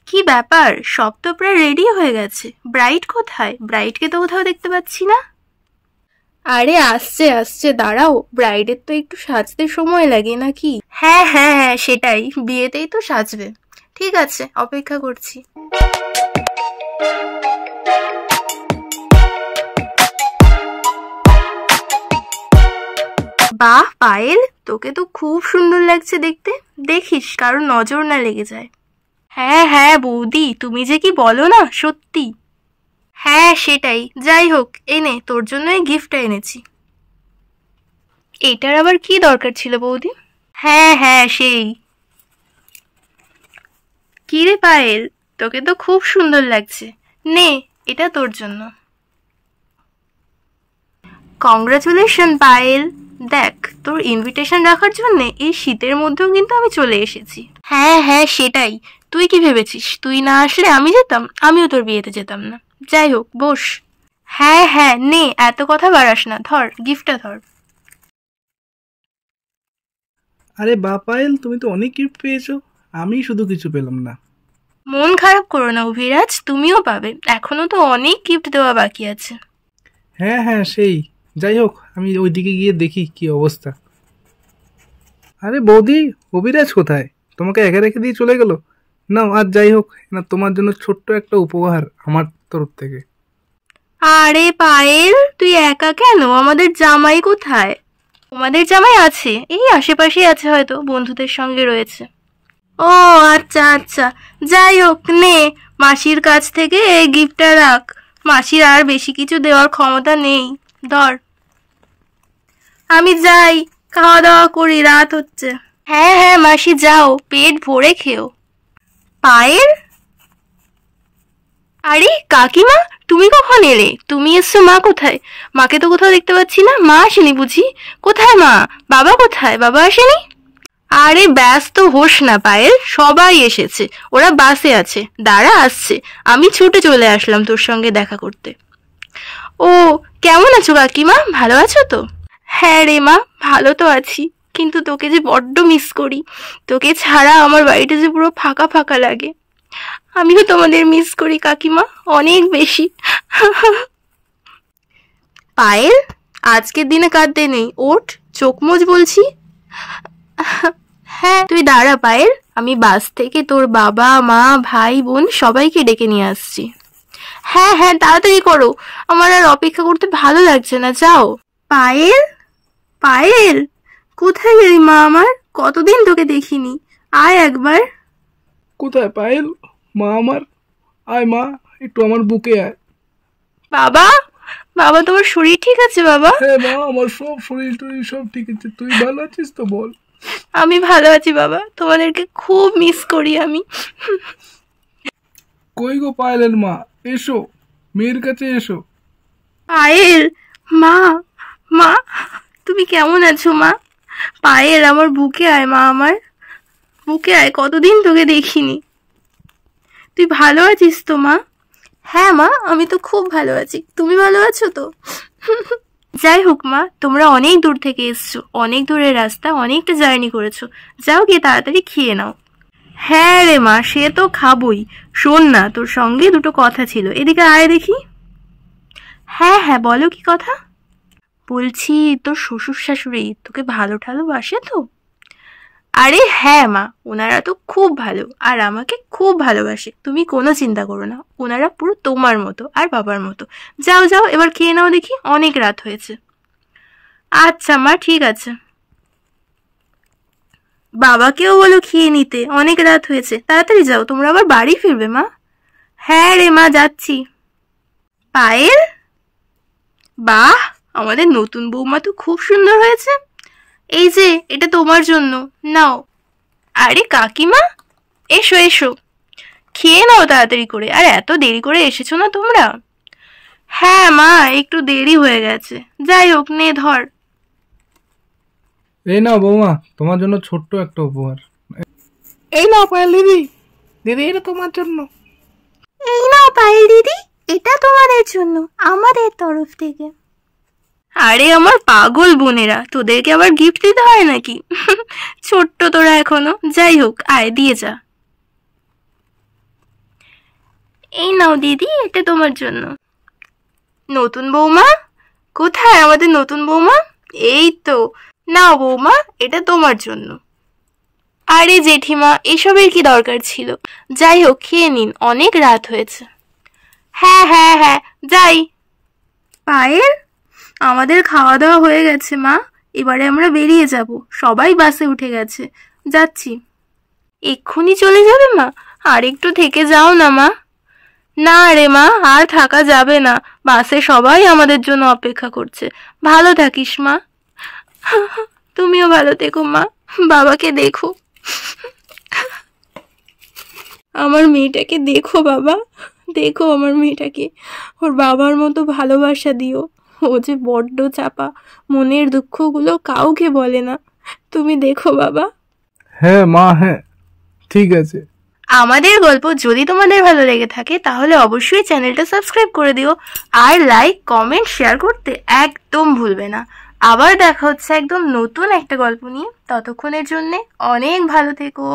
কি ব্যাপার, সব তো প্রায় রেডি হয়ে গেছে। ব্রাইড কোথায়? ব্রাইডকে তো কোথাও দেখতে পাচ্ছি না। আরে আসছে আসছে, দাঁড়াও, ব্রাইডের তো একটু সাজতে সময় লাগে নাকি? হ্যাঁ হ্যাঁ হ্যাঁ, সেটাই, বিয়েতেই তো সাজবে। ঠিক আছে, অপেক্ষা করছি। বাহ পায়েল, তোকে তো খুব সুন্দর লাগছে দেখতে। দেখিস কারো নজর না লেগে যায়। হ্যাঁ হ্যাঁ বৌদি, তুমি যে কি বলো না, সত্যি। হ্যাঁ সেটাই, যাই হোক, এনে তোর জন্য এই গিফটটা এনেছি। এটার আবার কি দরকার ছিল বৌদি? হ্যাঁ হ্যাঁ সেই। কি রে পায়েল, তোকে তো খুব সুন্দর লাগছে, নে এটা তোর জন্য। কংগ্রাচুলেশন পায়েল। দেখ, তোর ইনভিটেশন রাখার জন্য এই শীতের মধ্যেও কিন্তু আমি চলে এসেছি। হ্যাঁ হ্যাঁ সেটাই, তুই কি ভেবেছিস তুই না আসলে আমি যেতাম? আমিও তোর বিয়েতে যেতাম না। যাই হোক, বস। হ্যাঁ হ্যাঁ নে, এত কথা বাড়াস না, ধর গিফটটা ধর। আরে বা পায়েল, তুমি তো অনেক গিফট পেয়েছো, আমি শুধু কিছু পেলাম না। মন খারাপ করো না অভিরাজ, তুমিও পাবে, এখনো তো অনেক গিফট দেওয়া বাকি আছে। হ্যাঁ হ্যাঁ সেই। যাই হোক, আমি ওইদিকে গিয়ে দেখি কি অবস্থা। আরে বৌদি, অভিরাজ কোথায়? তোমাকে একা রেখে দিয়ে চলে গেল? নাও, আর যাই হোক না, তোমার জন্য ছোট্ট একটা উপহার আমার তরফ থেকে। আরে পায়েল, তুই একা কেন? আমাদের জামাই কোথায়? তোমাদের জামাই আছে, এই আশেপাশেই আছে, হয়তো বন্ধুদের সঙ্গে রয়েছে। ও আচ্ছা আচ্ছা, যাই হোক, নে মাসির কাছ থেকে এই গিফটটা রাখ। মাসির আর বেশি কিছু দেওয়ার ক্ষমতা নেই, ধর। আমি যাই, খাওয়া দাওয়া করি, রাত হচ্ছে। হ্যাঁ হ্যাঁ মাসি, যাও, পেট ভরে খেও। পায়েল, আরে কাকিমা, তুমি কখন এলে? তুমি এসছো, মা কোথায়? মাকে তো কোথাও দেখতে পাচ্ছি না, মা আসেনি বুঝি? কোথায় মা? বাবা কোথায়? বাবা আসেনি? আরে ব্যস্ত হোস না পায়েল, সবাই এসেছে, ওরা বাসে আছে, দাঁড়া আসছে। আমি ছুটে চলে আসলাম তোর সঙ্গে দেখা করতে। ও, কেমন আছো কাকিমা, ভালো আছো তো? হ্যাঁ রে মা, ভালো তো আছি, কিন্তু তোকে যে বড্ড মিস করি। তোকে ছাড়া আমার বাড়িটা যে পুরো ফাঁকা ফাঁকা লাগে। আমিও তোমাদের মিস করি কাকিমা, অনেক বেশি। পায়েল, আজকের দিনে কাঁদতে নেই, ওঠ, চোখ মুজ বলছি। হ্যাঁ তুই দাঁড়া পায়েল, আমি বাস থেকে তোর বাবা মা ভাই বোন সবাইকে ডেকে নিয়ে আসছি। হ্যাঁ হ্যাঁ তাড়াতাড়ি করো, আমার আর অপেক্ষা করতে ভালো লাগছে না, যাও। পায়েল, পায়েল, কোথায় গেলি মা আমার? কতদিন তোকে দেখিনি, আয় একবার। কোথায় পায়েল, মা আমার? আয় মা, একটু আমার বুকে আয়। বাবা, বাবা তোমার শরীর ঠিক আছে বাবা? হ্যাঁ মা, আমার সব শরীর টরীর সব ঠিক আছে, তুই ভালো আছিস তো বল? আমি ভালো আছি বাবা, তোমাদেরকে খুব মিস করি আমি। কই গো পায়েলের মা, এসো, মেয়ের কাছে এসো। পায়েল, মা, মা, তুমি কেমন আছো মা? পায়েল, আমার বুকে আয় মা, আমার বুকে আয়, কতদিন তোকে দেখিনি। তুই ভালো আছিস তো মা? হ্যাঁ মা, আমি তো খুব ভালো আছি, তুমি ভালো আছো তো? যাই হোক মা, তোমরা অনেক দূর থেকে এসছো, অনেক দূরের রাস্তা, অনেকটা জার্নি করেছো, যাও গিয়ে তাড়াতাড়ি খেয়ে নাও। হ্যাঁ রে মা, সে তো খাবই। শোন না, তোর সঙ্গে দুটো কথা ছিল, এদিকে আয় দেখি। হ্যাঁ হ্যাঁ বলো, কি কথা? বলছি তোর শ্বশুর শাশুড়ি তোকে ভালো ঠালো বাসে তো? আরে হ্যাঁ মা, ওনারা তো খুব ভালো, আর আমাকে খুব ভালোবাসে, তুমি কোনো চিন্তা করো না, ওনারা পুরো তোমার মতো আর বাবার মতো। যাও যাও, এবার খেয়ে নাও দেখি, অনেক রাত হয়েছে। আচ্ছা মা, ঠিক আছে। বাবাকেও বলো খেয়ে নিতে, অনেক রাত হয়েছে, তাড়াতাড়ি যাও, তোমরা আবার বাড়ি ফিরবে মা। হ্যাঁ রে মা, যাচ্ছি। পায়েল, বাহ, আমাদের নতুন বৌমা তো খুব সুন্দর হয়েছে। এই যে এটা তোমার জন্য, নাও। আরে কাকিমা, এসো এসো, খেয়ে নাও তাড়াতাড়ি করে, আর এত দেরি করে এসেছো না তোমরা? হ্যাঁ মা, একটু দেরি হয়ে গেছে, যাই হোক, নে ধর। এই নাও বৌমা, তোমার জন্য ছোট্ট একটা উপহার। এই নাও পায়েল দিদি, দিদি এটা তোমার জন্য। এই নাও পায়েল দিদি, এটা তোমাদের জন্য আমাদের তরফ থেকে। আরে আমার পাগল বোনেরা, তোদেরকে আবার গিফট দিতে হয় নাকি? ছোট্ট তোরা এখনো, যাই হোক, আয় দিয়ে যা। এই নাও দিদি, এটা তোমার জন্য। নতুন বৌমা কোথায়? আমাদের নতুন বৌমা এই তো। নাও বৌমা, এটা তোমার জন্য। আরে জেঠিমা, এসবের কি দরকার ছিল? যাই হোক, খেয়ে নিন, অনেক রাত হয়েছে। হ্যাঁ হ্যাঁ হ্যাঁ, যাই। পায়েল, আমাদের খাওয়া দাওয়া হয়ে গেছে মা, এবারে আমরা বেরিয়ে যাব। সবাই বাসে উঠে গেছে, যাচ্ছি। এক্ষুনি চলে যাবে মা? আর একটু থেকে যাও না মা। না রে মা, আর থাকা যাবে না, বাসে সবাই আমাদের জন্য অপেক্ষা করছে। ভালো থাকিস মা। তুমিও ভালো থেকো মা, বাবাকে দেখো। আমার মেয়েটাকে দেখো বাবা, দেখো আমার মেয়েটাকে, ওর বাবার মতো ভালোবাসা দিও। ও যে বড্ড চাপা, মনের দুঃখগুলো কাউকে বলে না। তুমি দেখো বাবা। হ্যাঁ মা, হ্যাঁ ঠিক আছে। আমাদের গল্প যদি তোমাদের ভালো লেগে থাকে তাহলে অবশ্যই চ্যানেলটা সাবস্ক্রাইব করে দিও, আর লাইক কমেন্ট শেয়ার করতে একদম ভুলবে না। আবার দেখা হচ্ছে একদম নতুন একটা গল্প নিয়ে, ততক্ষণের জন্যে অনেক ভালো থেকো।